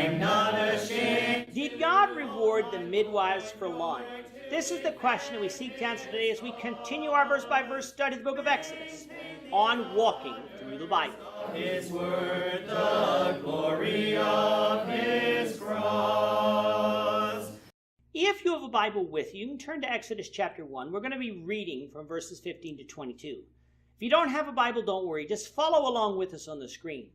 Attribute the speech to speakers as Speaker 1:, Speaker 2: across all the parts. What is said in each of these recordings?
Speaker 1: I'm not ashamed.
Speaker 2: Did God reward the midwives for lying? This is the question that we seek to answer today as we continue our verse-by-verse study of the book of Exodus on walking through the Bible.
Speaker 1: His word, the glory of his cross.
Speaker 2: If you have a Bible with you, you can turn to Exodus chapter 1. We're going to be reading from verses 15 to 22. If you don't have a Bible, don't worry. Just follow along with us on the screen.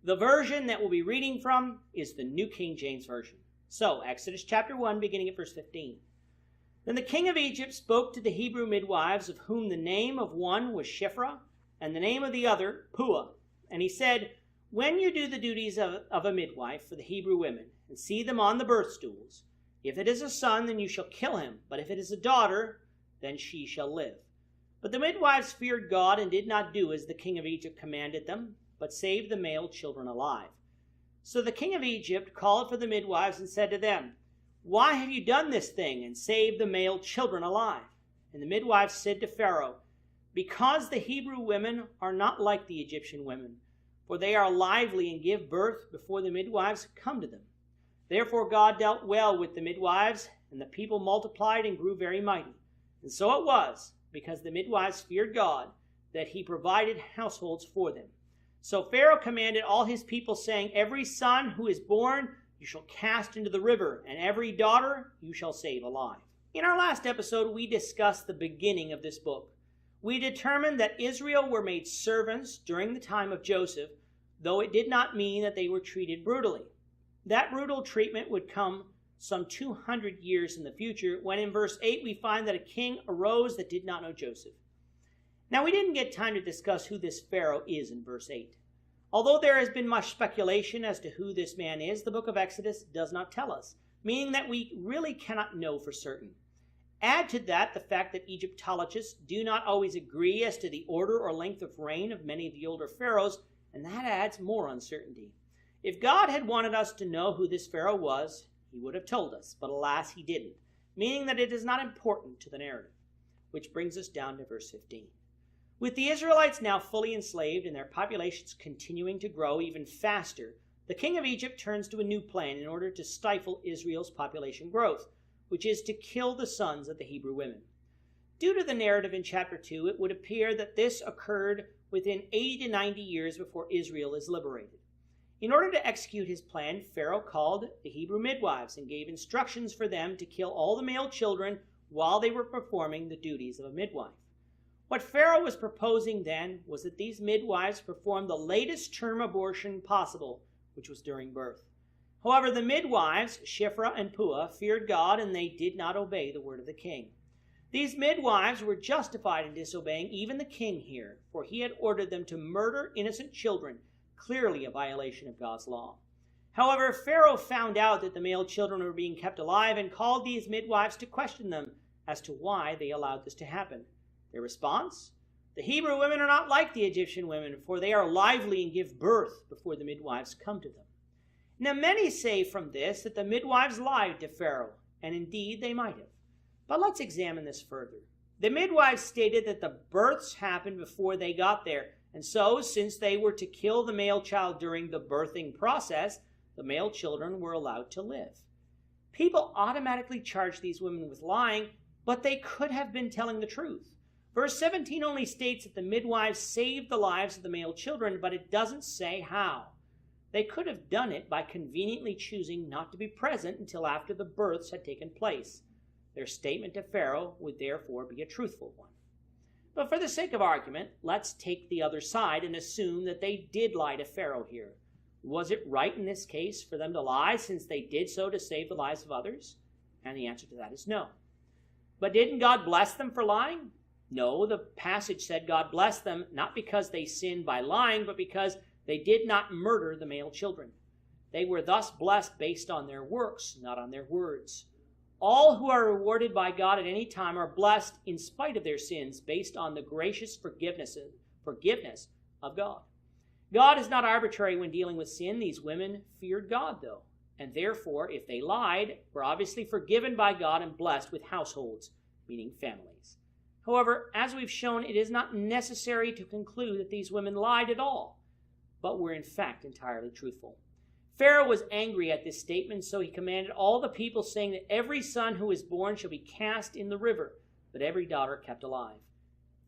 Speaker 2: The version that we'll be reading from is the New King James Version. So, Exodus chapter 1, beginning at verse 15. Then the king of Egypt spoke to the Hebrew midwives, of whom the name of one was Shiphrah, and the name of the other Puah. And he said, when you do the duties of a midwife for the Hebrew women, and see them on the birth stools, if it is a son, then you shall kill him. But if it is a daughter, then she shall live. But the midwives feared God and did not do as the king of Egypt commanded them, but saved the male children alive. So the king of Egypt called for the midwives and said to them, why have you done this thing and saved the male children alive? And the midwives said to Pharaoh, because the Hebrew women are not like the Egyptian women, for they are lively and give birth before the midwives come to them. Therefore God dealt well with the midwives, and the people multiplied and grew very mighty. And so it was, because the midwives feared God, that he provided households for them. So Pharaoh commanded all his people, saying, every son who is born you shall cast into the river, and every daughter you shall save alive. In our last episode, we discussed the beginning of this book. We determined that Israel were made servants during the time of Joseph, though it did not mean that they were treated brutally. That brutal treatment would come some 200 years in the future, when in verse 8 we find that a king arose that did not know Joseph. Now, we didn't get time to discuss who this Pharaoh is in verse 8. Although there has been much speculation as to who this man is, the book of Exodus does not tell us, meaning that we really cannot know for certain. Add to that the fact that Egyptologists do not always agree as to the order or length of reign of many of the older pharaohs, and that adds more uncertainty. If God had wanted us to know who this Pharaoh was, he would have told us, but alas, he didn't, meaning that it is not important to the narrative. Which brings us down to verse 15. With the Israelites now fully enslaved and their populations continuing to grow even faster, the king of Egypt turns to a new plan in order to stifle Israel's population growth, which is to kill the sons of the Hebrew women. Due to the narrative in chapter 2, it would appear that this occurred within 80 to 90 years before Israel is liberated. In order to execute his plan, Pharaoh called the Hebrew midwives and gave instructions for them to kill all the male children while they were performing the duties of a midwife. What Pharaoh was proposing then was that these midwives perform the latest term abortion possible, which was during birth. However, the midwives, Shiphrah and Puah, feared God, and they did not obey the word of the king. These midwives were justified in disobeying even the king here, for he had ordered them to murder innocent children, clearly a violation of God's law. However, Pharaoh found out that the male children were being kept alive and called these midwives to question them as to why they allowed this to happen. Their response? The Hebrew women are not like the Egyptian women, for they are lively and give birth before the midwives come to them. Now many say from this that the midwives lied to Pharaoh, and indeed they might have. But let's examine this further. The midwives stated that the births happened before they got there, and so since they were to kill the male child during the birthing process, the male children were allowed to live. People automatically charge these women with lying, but they could have been telling the truth. Verse 17 only states that the midwives saved the lives of the male children, but it doesn't say how. They could have done it by conveniently choosing not to be present until after the births had taken place. Their statement to Pharaoh would therefore be a truthful one. But for the sake of argument, let's take the other side and assume that they did lie to Pharaoh here. Was it right in this case for them to lie, since they did so to save the lives of others? And the answer to that is no. But didn't God bless them for lying? No, the passage said God blessed them not because they sinned by lying, but because they did not murder the male children. They were thus blessed based on their works, not on their words. All who are rewarded by God at any time are blessed in spite of their sins, based on the gracious forgiveness of God. God is not arbitrary when dealing with sin. These women feared God, though, and therefore, if they lied, were obviously forgiven by God and blessed with households, meaning families. However, as we've shown, it is not necessary to conclude that these women lied at all, but were in fact entirely truthful. Pharaoh was angry at this statement, so he commanded all the people, saying that every son who is born shall be cast in the river, but every daughter kept alive.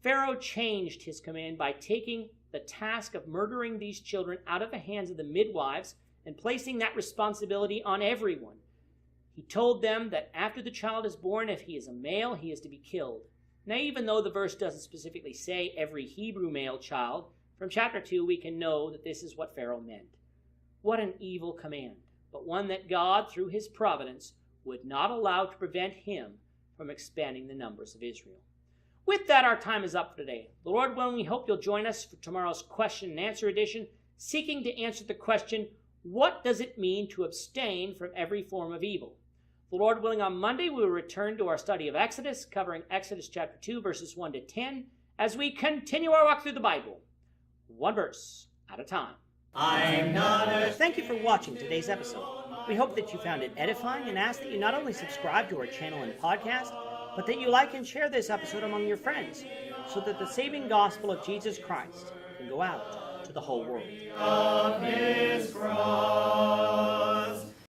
Speaker 2: Pharaoh changed his command by taking the task of murdering these children out of the hands of the midwives and placing that responsibility on everyone. He told them that after the child is born, if he is a male, he is to be killed. Now, even though the verse doesn't specifically say every Hebrew male child, from chapter 2 we can know that this is what Pharaoh meant. What an evil command, but one that God, through his providence, would not allow to prevent him from expanding the numbers of Israel. With that, our time is up for today. The Lord willing, we hope you'll join us for tomorrow's question and answer edition, seeking to answer the question, what does it mean to abstain from every form of evil? The Lord willing, on Monday, we will return to our study of Exodus, covering Exodus chapter 2, verses 1 to 10, as we continue our walk through the Bible, one verse at a time.
Speaker 1: I'm not ashamed.
Speaker 2: Thank you for watching today's episode. We hope that you found it edifying and ask that you not only subscribe to our channel and podcast, but that you like and share this episode among your friends, so that the saving gospel of Jesus Christ can go out to the whole world.
Speaker 1: Of his cross.